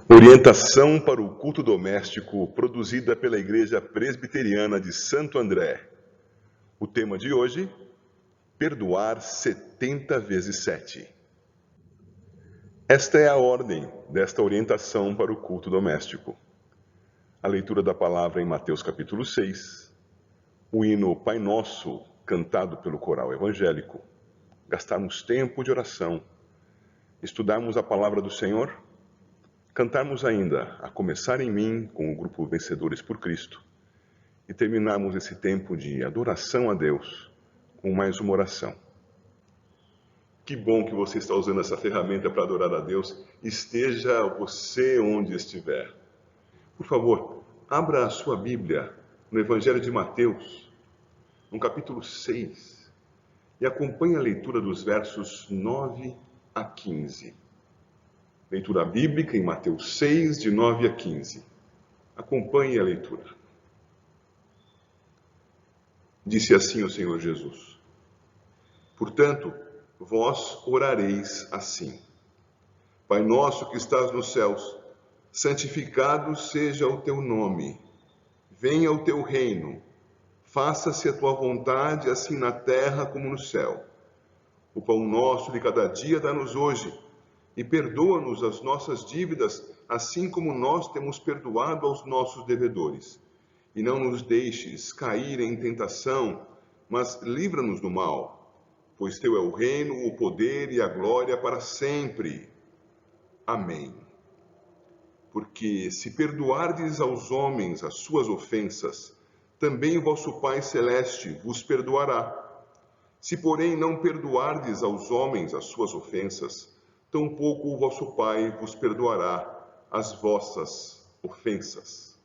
Orientação para o culto doméstico produzida pela Igreja Presbiteriana de Santo André. O tema de hoje, perdoar 70 vezes 7. Esta é a ordem desta orientação para o culto doméstico. A leitura da palavra em Mateus capítulo 6, o hino Pai Nosso, cantado pelo coral evangélico, gastarmos tempo de oração, estudarmos a palavra do Senhor, cantarmos ainda A Começar em Mim com o grupo Vencedores por Cristo e terminarmos esse tempo de adoração a Deus com mais uma oração. Que bom que você está usando essa ferramenta para adorar a Deus, esteja você onde estiver. Por favor, abra a sua Bíblia no Evangelho de Mateus, no capítulo 6, e acompanhe a leitura dos versos 9 a 15. Leitura bíblica em Mateus 6, de 9 a 15. Acompanhe a leitura. Disse assim o Senhor Jesus: Portanto, vós orareis assim: Pai nosso que estás nos céus, santificado seja o teu nome. Venha o teu reino. Faça-se a tua vontade, assim na terra como no céu. O pão nosso de cada dia dá-nos hoje. E perdoa-nos as nossas dívidas, assim como nós temos perdoado aos nossos devedores. E não nos deixes cair em tentação, mas livra-nos do mal. Pois teu é o reino, o poder e a glória para sempre. Amém. Porque se perdoardes aos homens as suas ofensas, também o vosso Pai Celeste vos perdoará. Se, porém, não perdoardes aos homens as suas ofensas, tampouco o vosso Pai vos perdoará as vossas ofensas.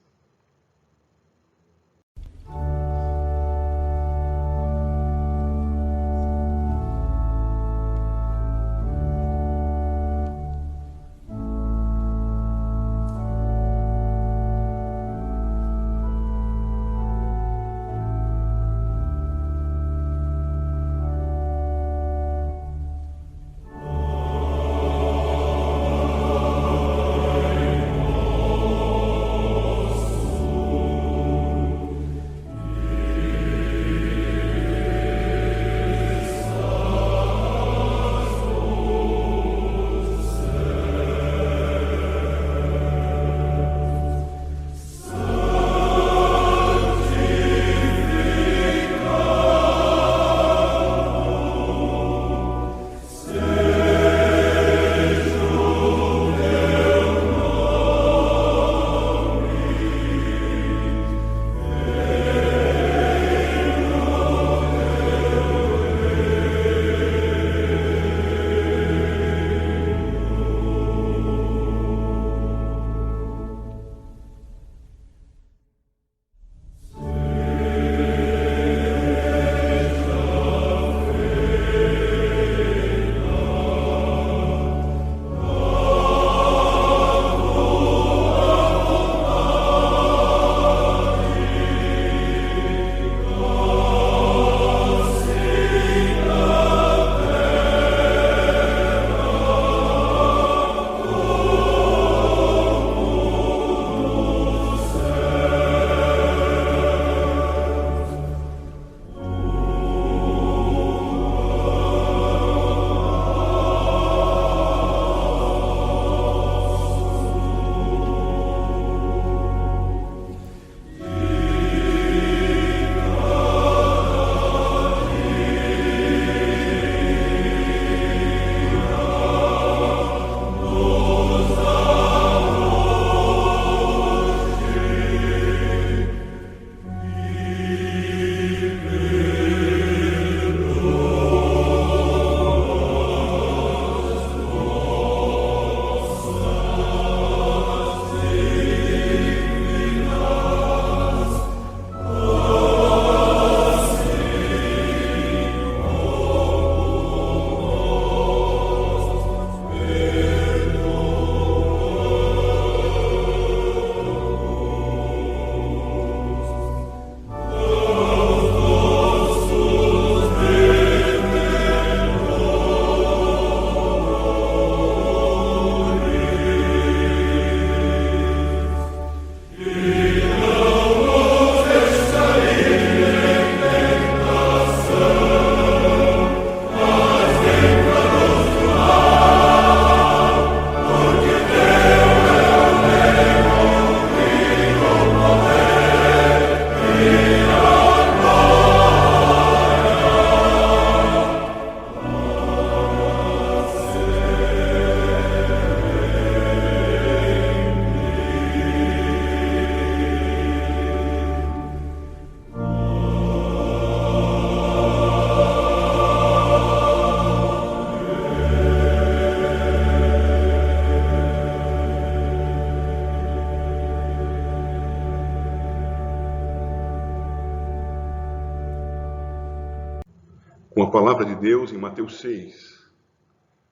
a palavra de Deus em Mateus 6.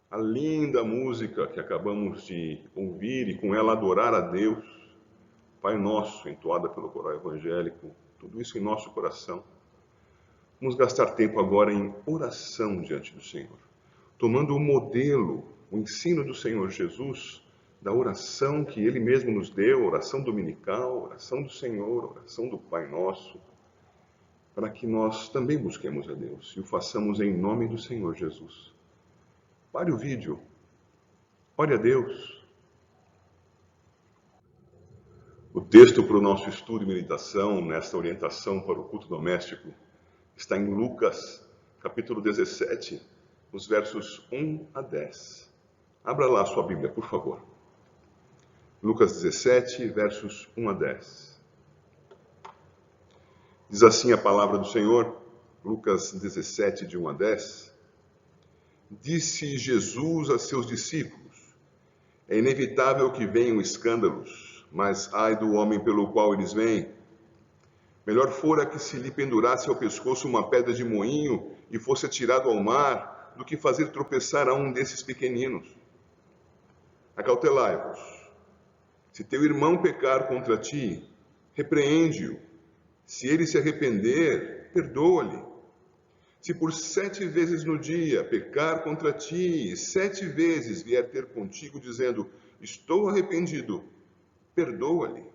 A linda música que acabamos de ouvir e com ela adorar a Deus, Pai Nosso, entoada pelo coral evangélico, tudo isso em nosso coração. Vamos gastar tempo agora em oração diante do Senhor, tomando o modelo, o ensino do Senhor Jesus, da oração que Ele mesmo nos deu, oração dominical, oração do Senhor, oração do Pai Nosso, para que nós também busquemos a Deus e o façamos em nome do Senhor Jesus. Pare o vídeo, ore a Deus. O texto para o nosso estudo e meditação, nesta orientação para o culto doméstico, está em Lucas, capítulo 17, os versos 1 a 10. Abra lá a sua Bíblia, por favor. Lucas 17, versos 1 a 10. Diz assim a palavra do Senhor, Lucas 17, de 1 a 10. Disse Jesus a seus discípulos: é inevitável que venham escândalos, mas ai do homem pelo qual eles vêm. Melhor fora que se lhe pendurasse ao pescoço uma pedra de moinho e fosse atirado ao mar, do que fazer tropeçar a um desses pequeninos. Acautelai-vos. Se teu irmão pecar contra ti, repreende-o. Se ele se arrepender, perdoa-lhe. Se por 7 vezes no dia pecar contra ti, e 7 vezes vier ter contigo dizendo, estou arrependido, perdoa-lhe.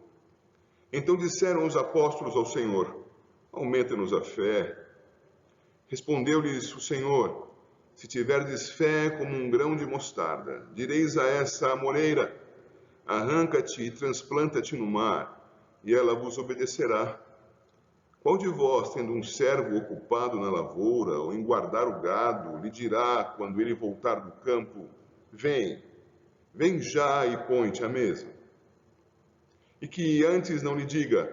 Então disseram os apóstolos ao Senhor, aumenta-nos a fé. Respondeu-lhes o Senhor, se tiverdes fé como um grão de mostarda, direis a essa amoreira, arranca-te e transplanta-te no mar, e ela vos obedecerá. Qual de vós, tendo um servo ocupado na lavoura ou em guardar o gado, lhe dirá, quando ele voltar do campo, vem já e põe-te à mesa? E que antes não lhe diga,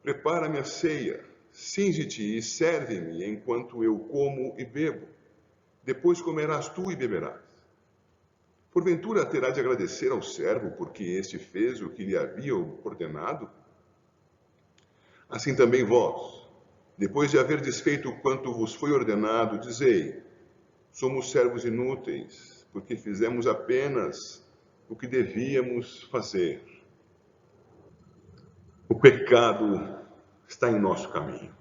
prepara-me a ceia, cinge-te e serve-me enquanto eu como e bebo. Depois comerás tu e beberás. Porventura terá de agradecer ao servo, porque este fez o que lhe havia ordenado? Assim também vós, depois de haver desfeito quanto vos foi ordenado, dizei, somos servos inúteis, porque fizemos apenas o que devíamos fazer. O pecado está em nosso caminho.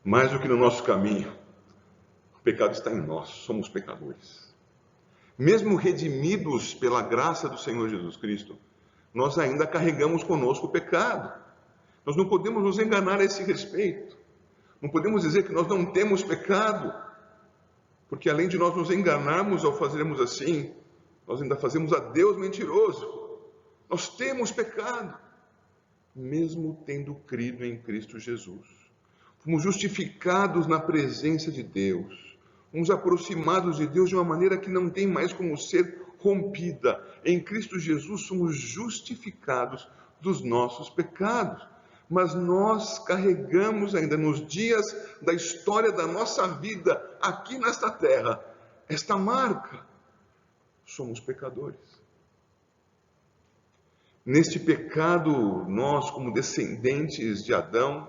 Mais do que no nosso caminho, o pecado está em nós, somos pecadores. Mesmo redimidos pela graça do Senhor Jesus Cristo, nós ainda carregamos conosco o pecado. Nós não podemos nos enganar a esse respeito. Não podemos dizer que nós não temos pecado, porque além de nós nos enganarmos ao fazermos assim, nós ainda fazemos a Deus mentiroso. Nós temos pecado, mesmo tendo crido em Cristo Jesus. Fomos justificados na presença de Deus. Fomos aproximados de Deus de uma maneira que não tem mais como ser rompida. Em Cristo Jesus somos justificados dos nossos pecados. Mas nós carregamos ainda nos dias da história da nossa vida aqui nesta terra esta marca. Somos pecadores. Neste pecado, nós, como descendentes de Adão,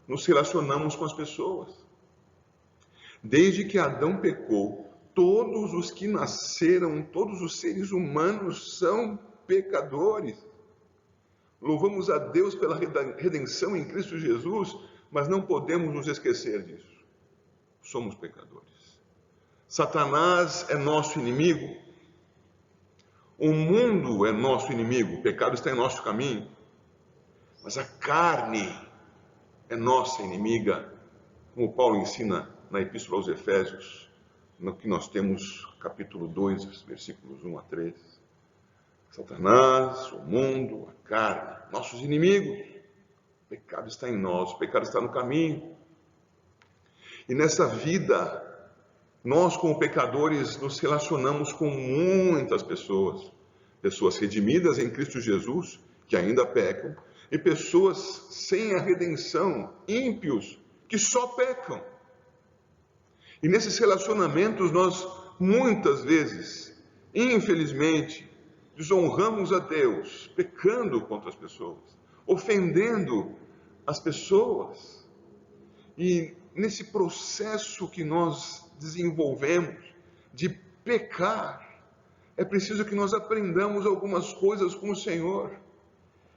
nos relacionamos com as pessoas. Desde que Adão pecou, todos os que nasceram, todos os seres humanos são pecadores. Louvamos a Deus pela redenção em Cristo Jesus, mas não podemos nos esquecer disso. Somos pecadores. Satanás é nosso inimigo. O mundo é nosso inimigo. O pecado está em nosso caminho. Mas a carne é nossa inimiga, como Paulo ensina na Epístola aos Efésios, no que nós temos capítulo 2, versículos 1 a 3. Satanás, o mundo, a carne, nossos inimigos. O pecado está em nós, o pecado está no caminho. E nessa vida, nós como pecadores nos relacionamos com muitas pessoas. Pessoas redimidas em Cristo Jesus, que ainda pecam, e pessoas sem a redenção, ímpios, que só pecam. E nesses relacionamentos nós, muitas vezes, infelizmente, desonramos a Deus, pecando contra as pessoas, ofendendo as pessoas. E nesse processo que nós desenvolvemos de pecar, é preciso que nós aprendamos algumas coisas com o Senhor.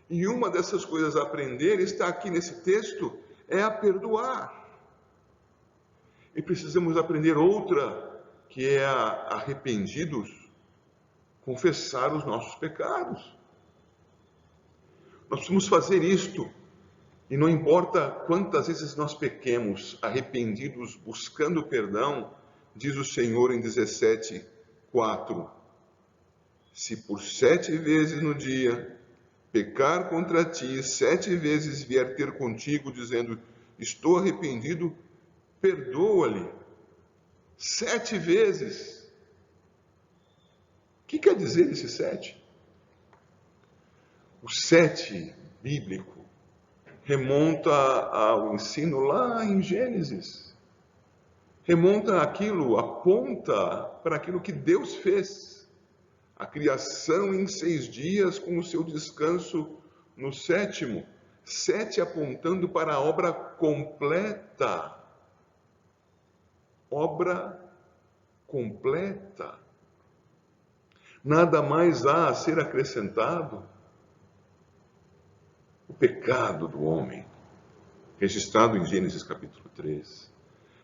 E uma dessas coisas a aprender está aqui nesse texto, é a perdoar. E precisamos aprender outra, que é arrependidos, confessar os nossos pecados. Nós precisamos fazer isto, e não importa quantas vezes nós pequemos, arrependidos, buscando perdão, diz o Senhor em 17:4, se por 7 vezes no dia pecar contra ti, 7 vezes vier ter contigo, dizendo, estou arrependido, perdoa-lhe. 7 vezes. O que quer dizer esse 7? O 7 bíblico remonta ao ensino lá em Gênesis. Remonta aquilo, aponta para aquilo que Deus fez. A criação em 6 dias com o seu descanso no 7º. 7 apontando para a obra completa. Obra completa. Nada mais há a ser acrescentado. O pecado do homem, registrado em Gênesis capítulo 3,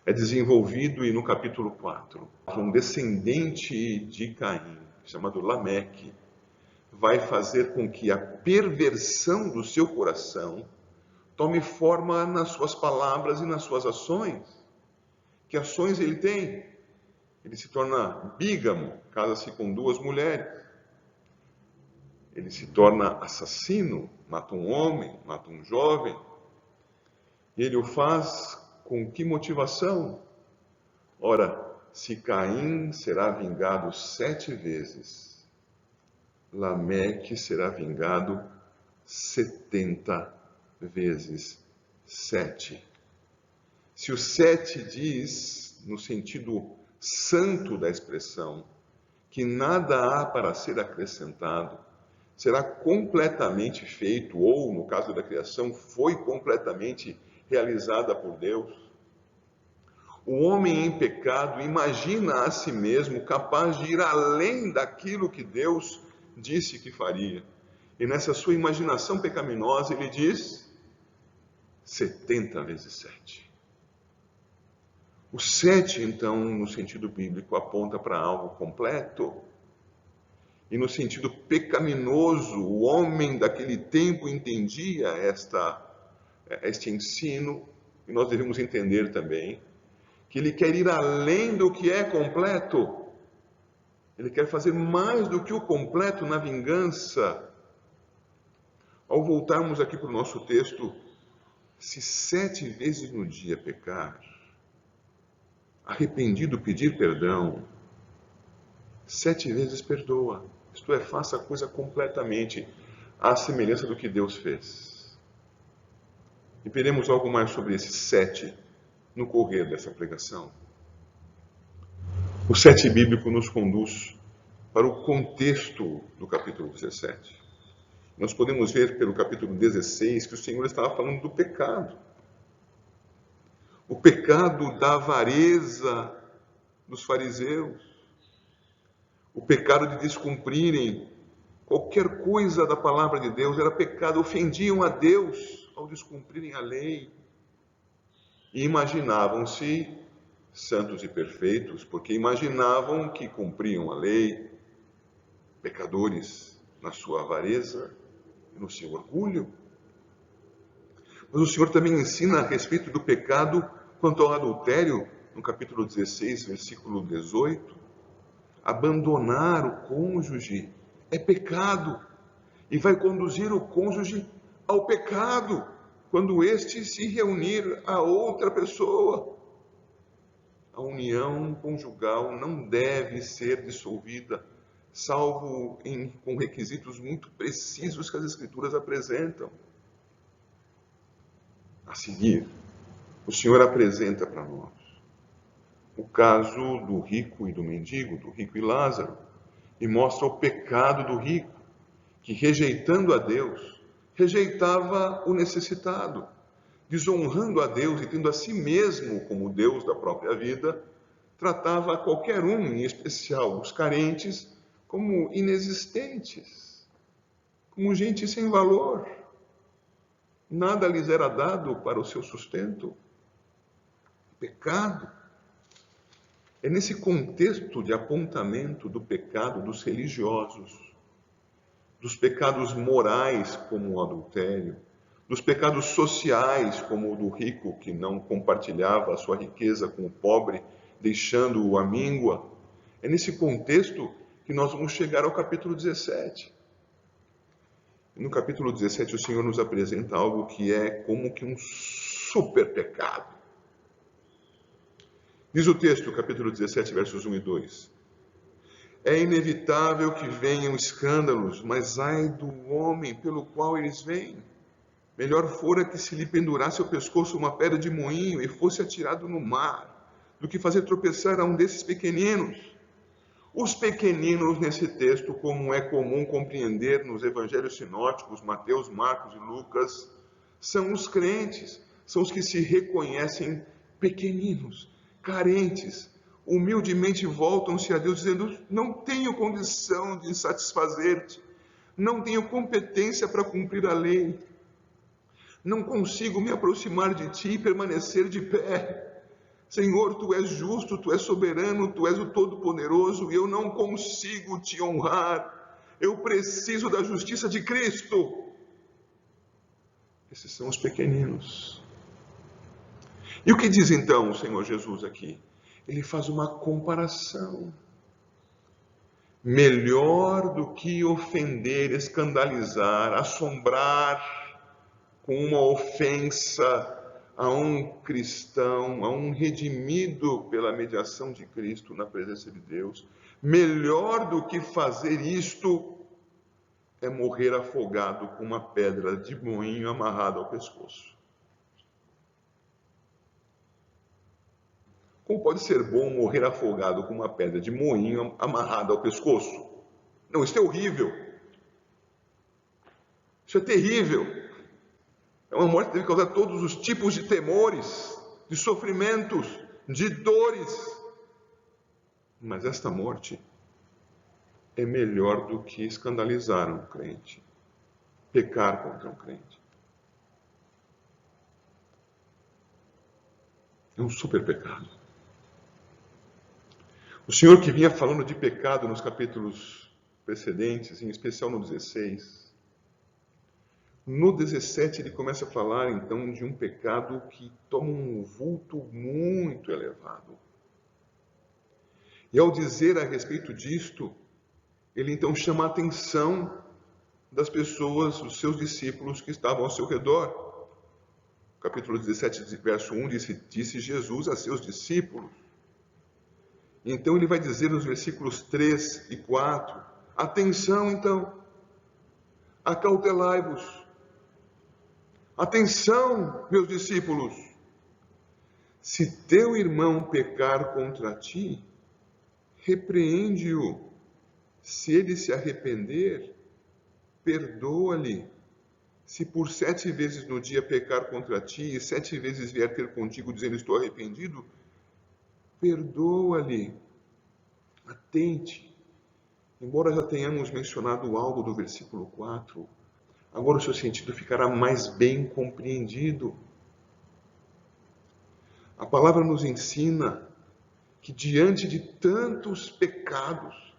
é desenvolvido e no capítulo 4, um descendente de Caim, chamado Lameque, vai fazer com que a perversão do seu coração tome forma nas suas palavras e nas suas ações. Que ações ele tem? Ele se torna bígamo, casa-se com 2 mulheres. Ele se torna assassino, mata um homem, mata um jovem. E ele o faz com que motivação? Ora, se Caim será vingado 7 vezes, Lameque será vingado 70 vezes 7. Se o 7 diz, no sentido santo da expressão, que nada há para ser acrescentado, será completamente feito, ou no caso da criação, foi completamente realizada por Deus. O homem em pecado imagina a si mesmo capaz de ir além daquilo que Deus disse que faria. E nessa sua imaginação pecaminosa ele diz 70 vezes 7. O 7, então, no sentido bíblico, aponta para algo completo. E no sentido pecaminoso, o homem daquele tempo entendia este ensino, e nós devemos entender também, que ele quer ir além do que é completo. Ele quer fazer mais do que o completo na vingança. Ao voltarmos aqui para o nosso texto, se 7 vezes no dia pecar, arrependido pedir perdão, 7 vezes perdoa. Isto é, faça a coisa completamente à semelhança do que Deus fez. E veremos algo mais sobre esse 7 no correr dessa pregação. O 7 bíblico nos conduz para o contexto do capítulo 17. Nós podemos ver pelo capítulo 16 que o Senhor estava falando do pecado. O pecado da avareza dos fariseus. O pecado de descumprirem qualquer coisa da palavra de Deus era pecado. Ofendiam a Deus ao descumprirem a lei. E imaginavam-se santos e perfeitos, porque imaginavam que cumpriam a lei. Pecadores na sua avareza e no seu orgulho. Mas o Senhor também ensina a respeito do pecado quanto ao adultério, no capítulo 16, versículo 18. Abandonar o cônjuge é pecado e vai conduzir o cônjuge ao pecado quando este se reunir a outra pessoa. A união conjugal não deve ser dissolvida, salvo com requisitos muito precisos que as Escrituras apresentam. A seguir, o Senhor apresenta para nós o caso do rico e do mendigo, do rico e Lázaro, e mostra o pecado do rico, que rejeitando a Deus, rejeitava o necessitado. desonrando a Deus e tendo a si mesmo como Deus da própria vida, tratava qualquer um, em especial os carentes, como inexistentes, como gente sem valor. Nada lhes era dado para o seu sustento. Pecado. É nesse contexto de apontamento do pecado dos religiosos, dos pecados morais, como o adultério, dos pecados sociais, como o do rico que não compartilhava a sua riqueza com o pobre, deixando-o à míngua. É nesse contexto que nós vamos chegar ao capítulo 17. No capítulo 17, o Senhor nos apresenta algo que é como que um super pecado. Diz o texto, capítulo 17, versos 1 e 2. É inevitável que venham escândalos, mas ai do homem pelo qual eles vêm. Melhor fora que se lhe pendurasse ao pescoço uma pedra de moinho e fosse atirado no mar, do que fazer tropeçar a um desses pequeninos. Os pequeninos nesse texto, como é comum compreender nos evangelhos sinóticos, Mateus, Marcos e Lucas, são os crentes, são os que se reconhecem pequeninos, carentes, humildemente voltam-se a Deus dizendo: não tenho condição de satisfazer-te, não tenho competência para cumprir a lei, não consigo me aproximar de ti e permanecer de pé. Senhor, tu és justo, tu és soberano, tu és o Todo-Poderoso e eu não consigo te honrar. Eu preciso da justiça de Cristo. Esses são os pequeninos. E o que diz então o Senhor Jesus aqui? Ele faz uma comparação. Melhor do que ofender, escandalizar, assombrar com uma ofensa a um cristão, a um redimido pela mediação de Cristo na presença de Deus, melhor do que fazer isto é morrer afogado com uma pedra de moinho amarrada ao pescoço. Como pode ser bom morrer afogado com uma pedra de moinho amarrada ao pescoço? Não, isso é horrível. Isso é terrível. É uma morte que deve causar todos os tipos de temores, de sofrimentos, de dores. Mas esta morte é melhor do que escandalizar um crente, pecar contra um crente. É um super pecado. O Senhor que vinha falando de pecado nos capítulos precedentes, em especial no 16, no 17 ele começa a falar então de um pecado que toma um vulto muito elevado. E ao dizer a respeito disto, ele então chama a atenção das pessoas, dos seus discípulos que estavam ao seu redor. Capítulo 17, verso 1, disse Jesus a seus discípulos. Então ele vai dizer nos versículos 3 e 4, atenção então, acautelai-vos. Atenção, meus discípulos, se teu irmão pecar contra ti, repreende-o. Se ele se arrepender, perdoa-lhe. Se por 7 vezes no dia pecar contra ti e 7 vezes vier ter contigo dizendo estou arrependido, perdoa-lhe. Atente. Embora já tenhamos mencionado algo do versículo 4, agora o seu sentido ficará mais bem compreendido. A palavra nos ensina que diante de tantos pecados,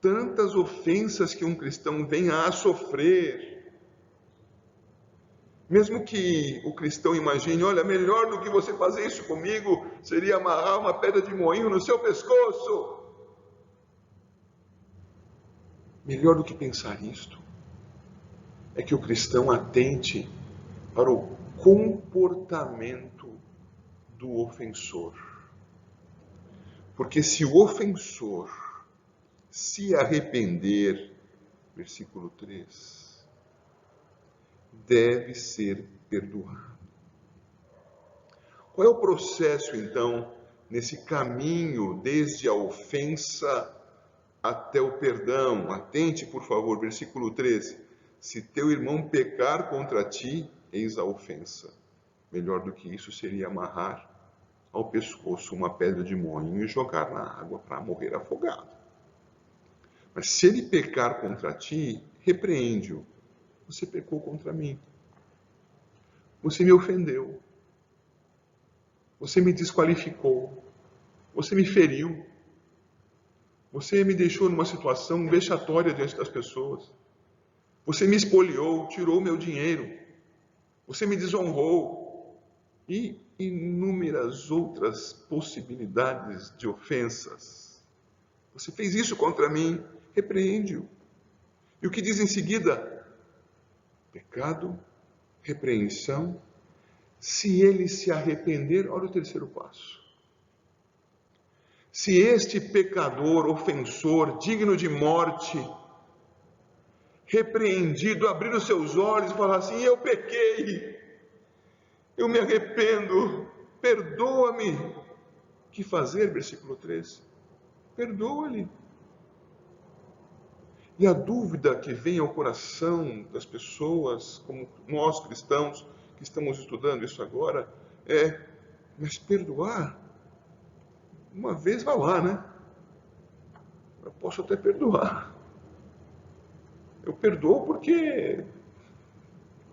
tantas ofensas que um cristão venha a sofrer, mesmo que o cristão imagine, olha, melhor do que você fazer isso comigo, seria amarrar uma pedra de moinho no seu pescoço. Melhor do que pensar isto, é que o cristão atente para o comportamento do ofensor. Porque se o ofensor se arrepender, versículo 3, deve ser perdoado. Qual é o processo, então, nesse caminho, desde a ofensa até o perdão? Atente, por favor, versículo 13. Se teu irmão pecar contra ti, eis a ofensa. Melhor do que isso seria amarrar ao pescoço uma pedra de moinho e jogar na água para morrer afogado. Mas se ele pecar contra ti, repreende-o. Você pecou contra mim. Você me ofendeu. Você me desqualificou. Você me feriu. Você me deixou numa situação vexatória diante das pessoas. Você me espoliou, tirou meu dinheiro. Você me desonrou. E inúmeras outras possibilidades de ofensas. Você fez isso contra mim, repreende-o. E o que diz em seguida? Pecado, repreensão. Se ele se arrepender, olha o terceiro passo. Se este pecador, ofensor, digno de morte, repreendido, abrir os seus olhos e falar assim: eu pequei, eu me arrependo, perdoa-me. O que fazer? Versículo 3. Perdoa-lhe. E a dúvida que vem ao coração das pessoas, como nós cristãos que estamos estudando isso agora, é: mas perdoar? Uma vez vá lá, né? Eu posso até perdoar. Eu perdoo porque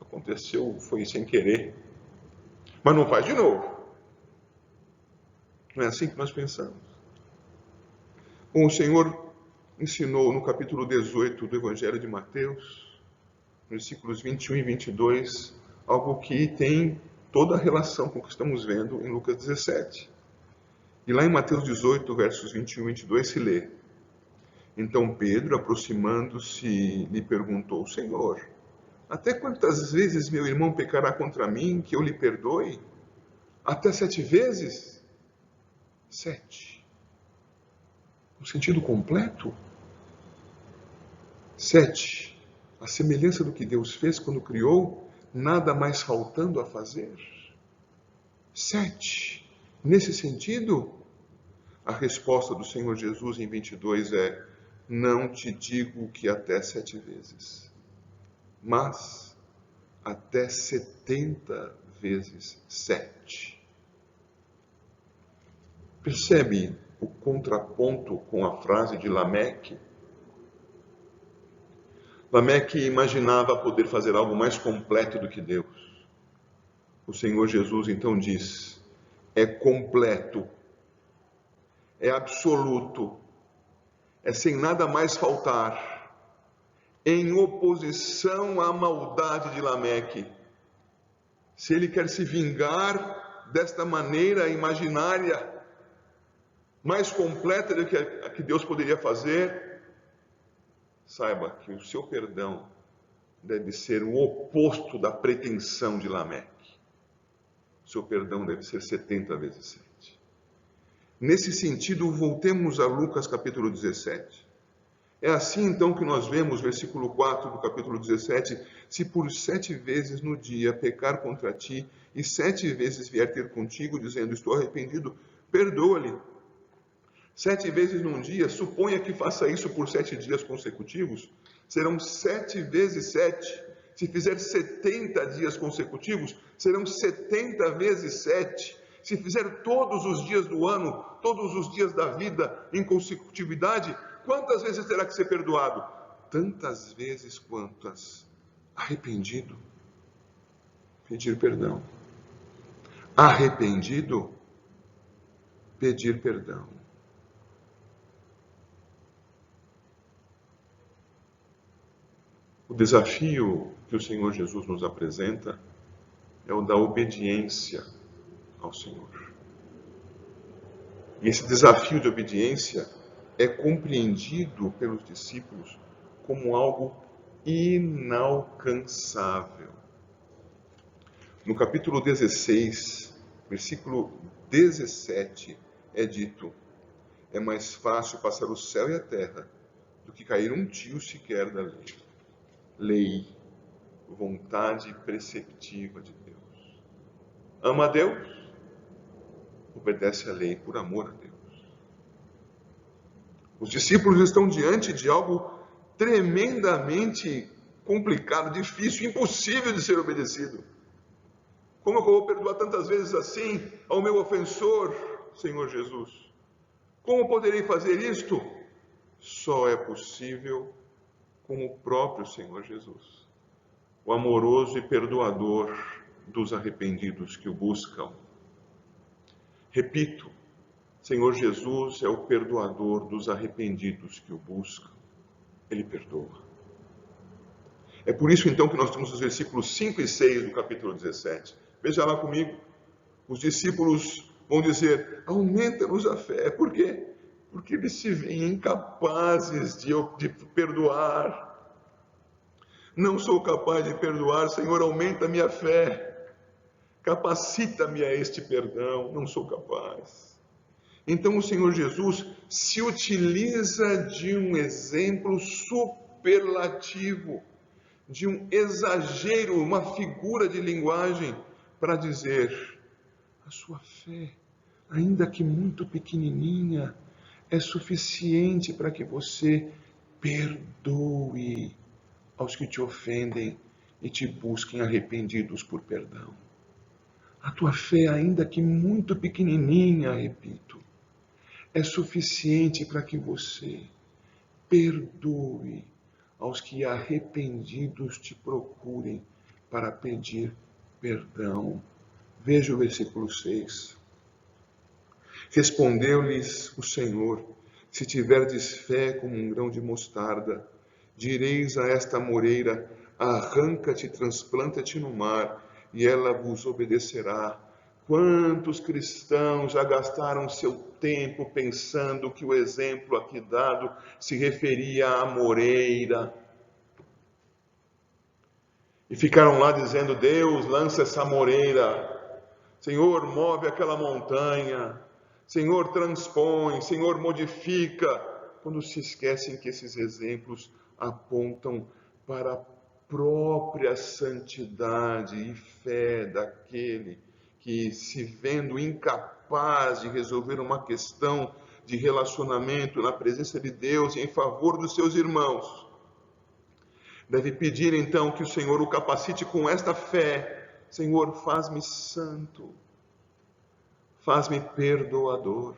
aconteceu, foi sem querer. Mas não faz de novo. Não é assim que nós pensamos. Bom, o Senhor ensinou no capítulo 18 do Evangelho de Mateus, versículos 21 e 22, algo que tem toda a relação com o que estamos vendo em Lucas 17. E lá em Mateus 18, versos 21 e 22, se lê: Então Pedro, aproximando-se, lhe perguntou: Senhor, até quantas vezes meu irmão pecará contra mim, que eu lhe perdoe? Até 7 vezes? 7. No sentido completo? 7. A semelhança do que Deus fez quando criou, nada mais faltando a fazer. 7. Nesse sentido, a resposta do Senhor Jesus em 22 é: não te digo que até 7 vezes, mas até 70 vezes 7. Percebe o contraponto com a frase de Lameque? Lameque imaginava poder fazer algo mais completo do que Deus. O Senhor Jesus então diz: é completo, é absoluto, é sem nada mais faltar, em oposição à maldade de Lameque. Se ele quer se vingar desta maneira imaginária, mais completa do que a que Deus poderia fazer, saiba que o seu perdão deve ser o oposto da pretensão de Lameque. O seu perdão deve ser 70 vezes 7. Nesse sentido, voltemos a Lucas capítulo 17. É assim então que nós vemos, versículo 4 do capítulo 17, se por 7 vezes no dia pecar contra ti, e 7 vezes vier ter contigo, dizendo: estou arrependido, perdoa-lhe. 7 vezes num dia, suponha que faça isso por 7 dias consecutivos, serão 7 vezes 7. Se fizer 70 dias consecutivos, serão 70 vezes 7. Se fizer todos os dias do ano, todos os dias da vida em consecutividade, quantas vezes terá que ser perdoado? Tantas vezes quantas arrependido pedir perdão. Arrependido pedir perdão. O desafio que o Senhor Jesus nos apresenta é o da obediência ao Senhor. E esse desafio de obediência é compreendido pelos discípulos como algo inalcançável. No capítulo 16, versículo 17, é dito: é mais fácil passar o céu e a terra do que cair um tio sequer da lei. Lei, vontade preceptiva de Deus. Ama a Deus, obedece à lei por amor a Deus. Os discípulos estão diante de algo tremendamente complicado, difícil, impossível de ser obedecido. Como eu vou perdoar tantas vezes assim ao meu ofensor, Senhor Jesus? Como poderei fazer isto? Só é possível com o próprio Senhor Jesus, o amoroso e perdoador dos arrependidos que o buscam. Repito, Senhor Jesus é o perdoador dos arrependidos que o buscam. Ele perdoa. É por isso então que nós temos os versículos 5 e 6 do capítulo 17. Veja lá comigo. Os discípulos vão dizer: aumenta-nos a fé. Por quê? Porque eles se veem incapazes de perdoar. Não sou capaz de perdoar, Senhor, aumenta a minha fé. Capacita-me a este perdão. Não sou capaz. Então o Senhor Jesus se utiliza de um exemplo superlativo, de um exagero, uma figura de linguagem para dizer: a sua fé, ainda que muito pequenininha, é suficiente para que você perdoe aos que te ofendem e te busquem arrependidos por perdão. A tua fé, ainda que muito pequenininha, repito, é suficiente para que você perdoe aos que arrependidos te procurem para pedir perdão. Veja o versículo 6. Respondeu-lhes o Senhor: se tiverdes fé como um grão de mostarda, direis a esta moreira: arranca-te e transplanta-te no mar, e ela vos obedecerá. Quantos cristãos já gastaram seu tempo pensando que o exemplo aqui dado se referia à moreira? E ficaram lá dizendo: Deus, lança essa moreira. Senhor, move aquela montanha. Senhor, transpõe. Senhor, modifica. Quando se esquecem que esses exemplos apontam para a própria santidade e fé daquele que, se vendo incapaz de resolver uma questão de relacionamento na presença de Deus e em favor dos seus irmãos, deve pedir então que o Senhor o capacite com esta fé: Senhor, faz-me santo, faz-me perdoador.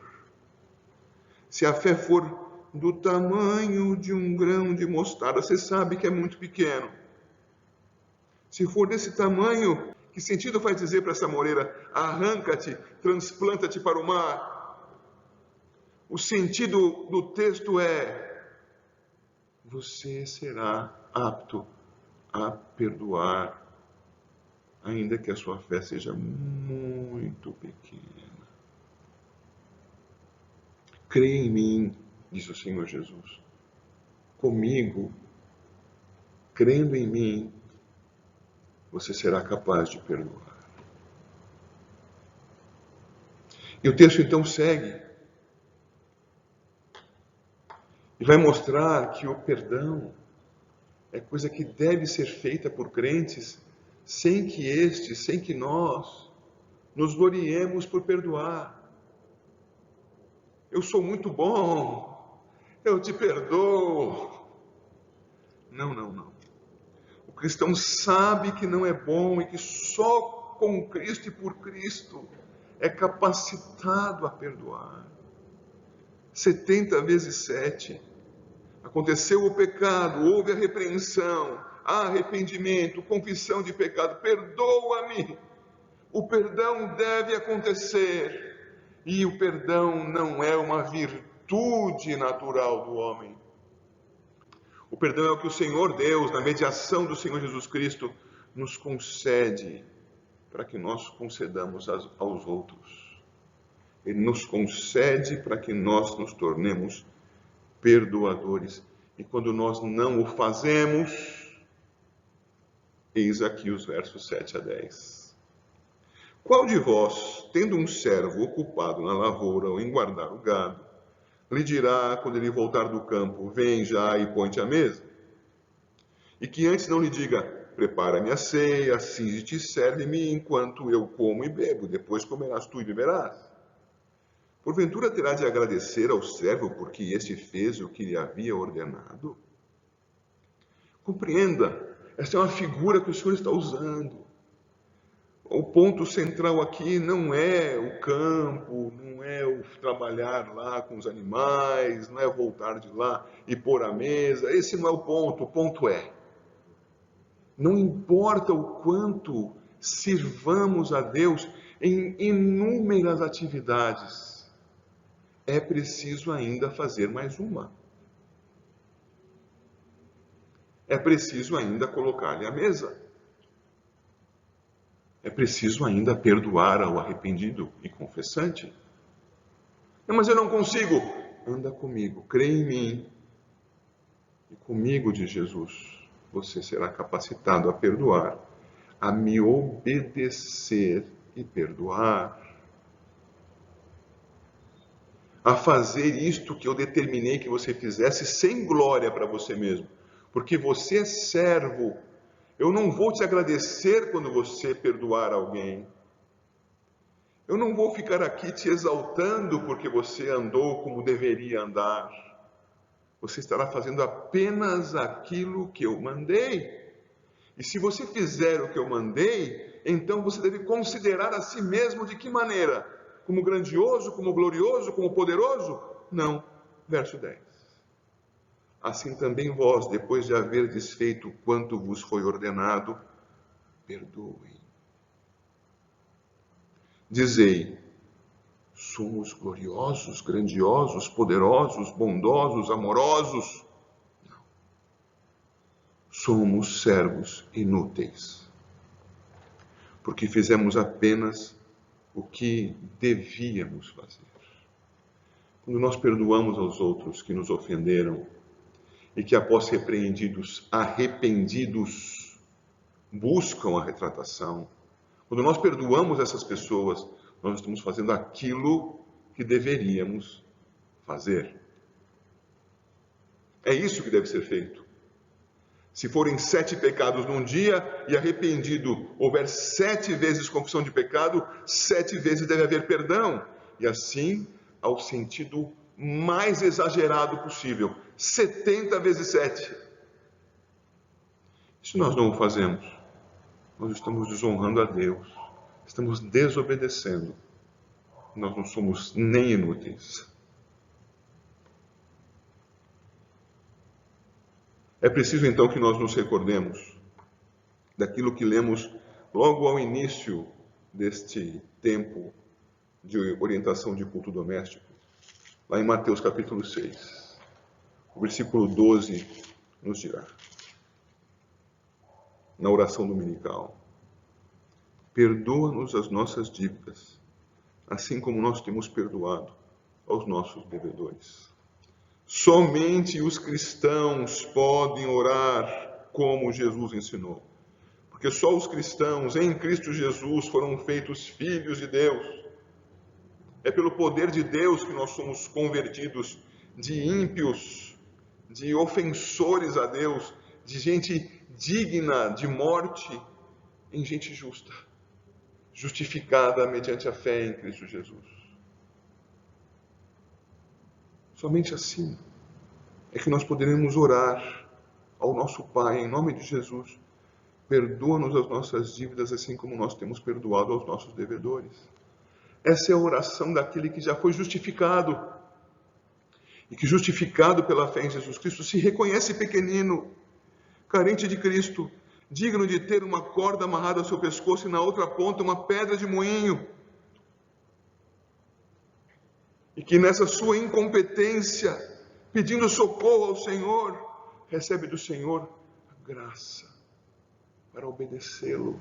Se a fé for do tamanho de um grão de mostarda, você sabe que é muito pequeno. Se for desse tamanho, que sentido faz dizer para essa moreira: arranca-te, transplanta-te para o mar? O sentido do texto é: você será apto a perdoar, ainda que a sua fé seja muito pequena. Crê em mim, disse o Senhor Jesus. Comigo, crendo em mim, você será capaz de perdoar. E o texto então segue e vai mostrar que o perdão é coisa que deve ser feita por crentes sem que nós nos gloriemos por perdoar. Eu sou muito bom, eu te perdoo. Não. O cristão sabe que não é bom e que só com Cristo e por Cristo é capacitado a perdoar. 70 vezes 7. Aconteceu o pecado, houve a repreensão, há arrependimento, confissão de pecado. Perdoa-me. O perdão deve acontecer. E o perdão não é uma virtude natural do homem. O perdão é o que o Senhor Deus, na mediação do Senhor Jesus Cristo, nos concede para que nós concedamos aos outros. Ele nos concede para que nós nos tornemos perdoadores. E quando nós não o fazemos, eis aqui os versos 7 a 10. Qual de vós, tendo um servo ocupado na lavoura ou em guardar o gado, lhe dirá, quando ele voltar do campo: vem já e põe-te à mesa? E que antes não lhe diga: prepara-me a ceia, cinge-te e serve-me enquanto eu como e bebo, depois comerás tu e beberás? Porventura terá de agradecer ao servo porque este fez o que lhe havia ordenado? Compreenda, esta é uma figura que o Senhor está usando. O ponto central aqui não é o campo, não é o trabalhar lá com os animais, não é voltar de lá e pôr a mesa. Esse não é o ponto é: não importa o quanto sirvamos a Deus em inúmeras atividades, é preciso ainda fazer mais uma. É preciso ainda colocar-lhe a mesa. É preciso ainda perdoar ao arrependido e confessante. Mas eu não consigo. Anda comigo, crê em mim. E comigo, diz Jesus, você será capacitado a perdoar, a me obedecer e perdoar. A fazer isto que eu determinei que você fizesse sem glória para você mesmo. Porque você é servo. Eu não vou te agradecer quando você perdoar alguém. Eu não vou ficar aqui te exaltando porque você andou como deveria andar. Você estará fazendo apenas aquilo que eu mandei. E se você fizer o que eu mandei, então você deve considerar a si mesmo de que maneira? Como grandioso, como glorioso, como poderoso? Não. Verso 10. Assim também vós, depois de haver desfeito quanto vos foi ordenado, perdoem. Dizei: somos gloriosos, grandiosos, poderosos, bondosos, amorosos. Não. Somos servos inúteis, porque fizemos apenas o que devíamos fazer. Quando nós perdoamos aos outros que nos ofenderam e que, após repreendidos, arrependidos, buscam a retratação, quando nós perdoamos essas pessoas, nós estamos fazendo aquilo que deveríamos fazer. É isso que deve ser feito. Se forem 7 pecados num dia e arrependido houver 7 vezes confissão de pecado, 7 vezes deve haver perdão. E assim, ao sentido mais exagerado possível, 70 vezes 7. Se nós não o fazemos, nós estamos desonrando a Deus, estamos desobedecendo. Nós não somos nem inúteis. É preciso então que nós nos recordemos daquilo que lemos logo ao início deste tempo de orientação de culto doméstico, lá em Mateus capítulo 6. O versículo 12 nos dirá, na oração dominical: perdoa-nos as nossas dívidas, assim como nós temos perdoado aos nossos devedores. Somente os cristãos podem orar como Jesus ensinou. Porque só os cristãos em Cristo Jesus foram feitos filhos de Deus. É pelo poder de Deus que nós somos convertidos de ímpios, de ofensores a Deus, de gente digna de morte, em gente justa, justificada mediante a fé em Cristo Jesus. Somente assim é que nós poderemos orar ao nosso Pai, em nome de Jesus: perdoa-nos as nossas dívidas, assim como nós temos perdoado aos nossos devedores. Essa é a oração daquele que já foi justificado, e que, justificado pela fé em Jesus Cristo, se reconhece pequenino, carente de Cristo, digno de ter uma corda amarrada ao seu pescoço e na outra ponta uma pedra de moinho. E que nessa sua incompetência, pedindo socorro ao Senhor, recebe do Senhor a graça para obedecê-lo,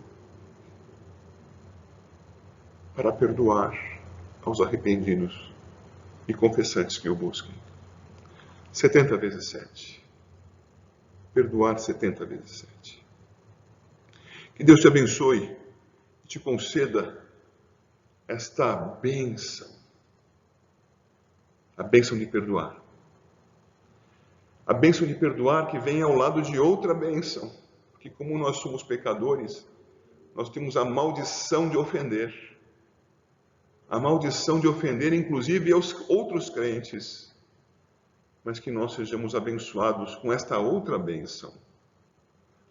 para perdoar aos arrependidos e confessantes que o busquem. 70 vezes 7. Perdoar 70 vezes 7. Que Deus te abençoe e te conceda esta bênção, a bênção de perdoar. A bênção de perdoar que vem ao lado de outra bênção, porque como nós somos pecadores, nós temos a maldição de ofender. A maldição de ofender, inclusive, aos outros crentes. Mas que nós sejamos abençoados com esta outra bênção.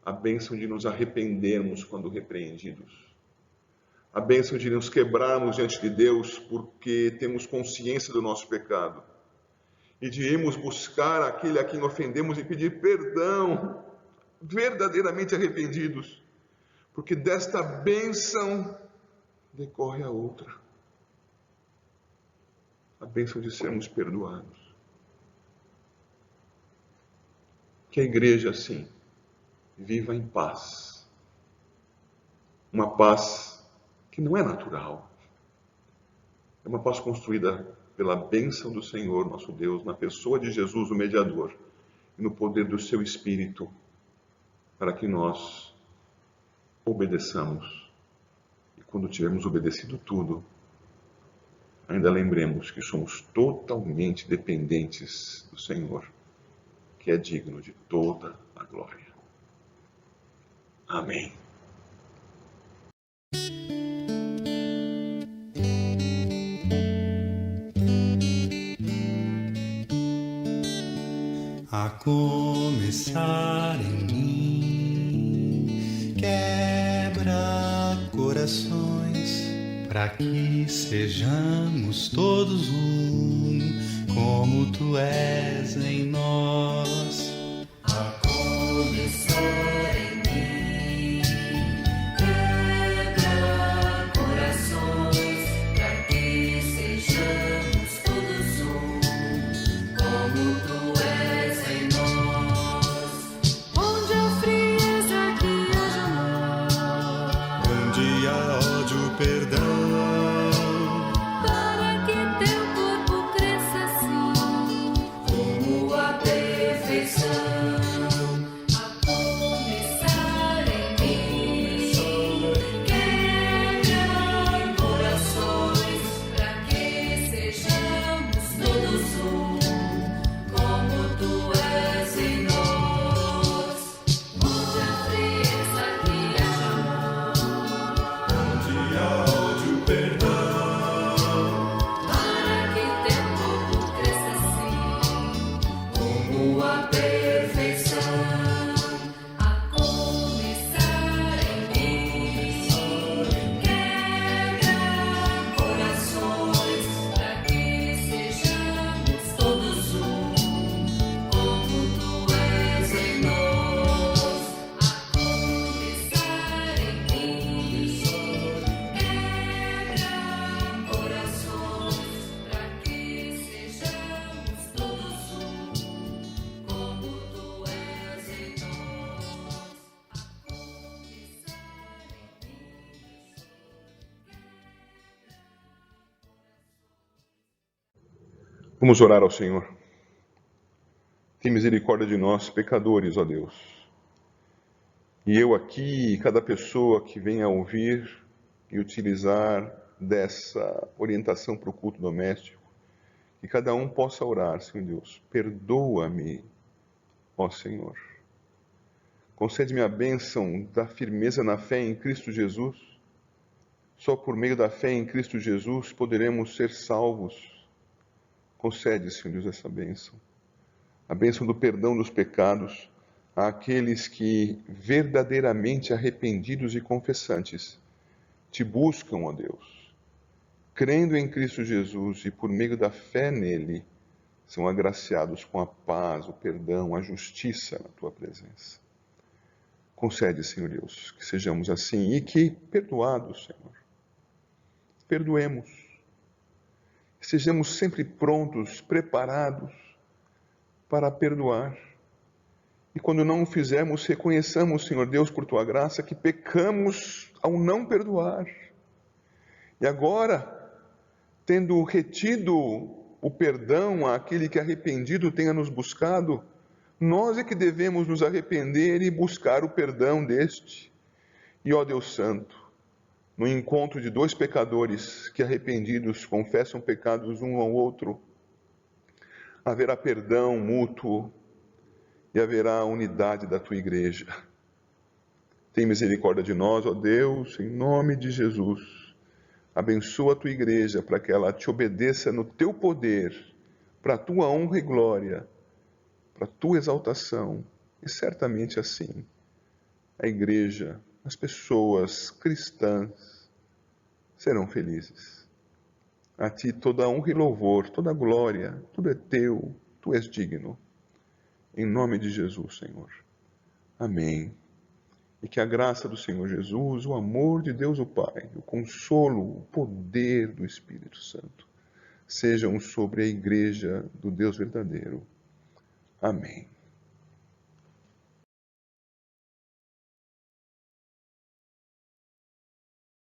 A bênção de nos arrependermos quando repreendidos. a bênção de nos quebrarmos diante de Deus porque temos consciência do nosso pecado e de irmos buscar aquele a quem ofendemos e pedir perdão, verdadeiramente arrependidos, porque desta bênção decorre a outra, a bênção de sermos perdoados. Que a igreja, assim, viva em paz, uma paz que não é natural, é uma paz construída pela bênção do Senhor, nosso Deus, na pessoa de Jesus, o mediador, e no poder do seu Espírito, para que nós obedeçamos. E quando tivermos obedecido tudo, ainda lembremos que somos totalmente dependentes do Senhor, que é digno de toda a glória. Amém. A começar em mim, quebra corações, para que sejamos todos um, como tu és em nós. A começar em mim, quebra corações, para que sejamos todos um, como tu és em nós. Onde há frieza, que haja amor. Onde há ódio, perdão. Para que teu corpo cresça assim, como a perfeição. A começar em mim, quebra corações, para que sejamos todos um, como tu és em nós. Onde há frieza, que haja amor. Onde há ódio, perdão. Para que teu corpo cresça assim, como a perfeição. A começar em mim, quebra corações, para que sejamos todos um, como tu és em nós. A começar em mim, quebra corações, para que sejamos todos um, como tu és em nós. A Vamos orar ao Senhor. Tem misericórdia de nós, pecadores, ó Deus. E eu aqui, e cada pessoa que venha a ouvir e utilizar dessa orientação para o culto doméstico, que cada um possa orar, Senhor Deus. Perdoa-me, ó Senhor. Concede-me a bênção da firmeza na fé em Cristo Jesus. Só por meio da fé em Cristo Jesus poderemos ser salvos. Concede, Senhor Deus, essa bênção. A bênção do perdão dos pecados àqueles que, verdadeiramente arrependidos e confessantes, te buscam, ó Deus, crendo em Cristo Jesus e por meio da fé nele, são agraciados com a paz, o perdão, a justiça na tua presença. Concede, Senhor Deus, que sejamos assim e que, perdoados, Senhor, perdoemos. Sejamos sempre prontos, preparados para perdoar. E quando não o fizermos, reconheçamos, Senhor Deus, por tua graça, que pecamos ao não perdoar. E agora, tendo retido o perdão àquele que arrependido tenha nos buscado, nós é que devemos nos arrepender e buscar o perdão deste. E, ó Deus Santo, no encontro de dois pecadores que arrependidos confessam pecados um ao outro, haverá perdão mútuo e haverá a unidade da tua igreja. Tem misericórdia de nós, ó Deus, em nome de Jesus. Abençoa a tua igreja para que ela te obedeça no teu poder, para a tua honra e glória, para a tua exaltação. E certamente assim, a igreja, as pessoas cristãs, serão felizes. A ti toda honra e louvor, toda glória, tudo é teu, tu és digno. Em nome de Jesus, Senhor. Amém. E que a graça do Senhor Jesus, o amor de Deus o Pai, o consolo, o poder do Espírito Santo sejam sobre a Igreja do Deus verdadeiro. Amém.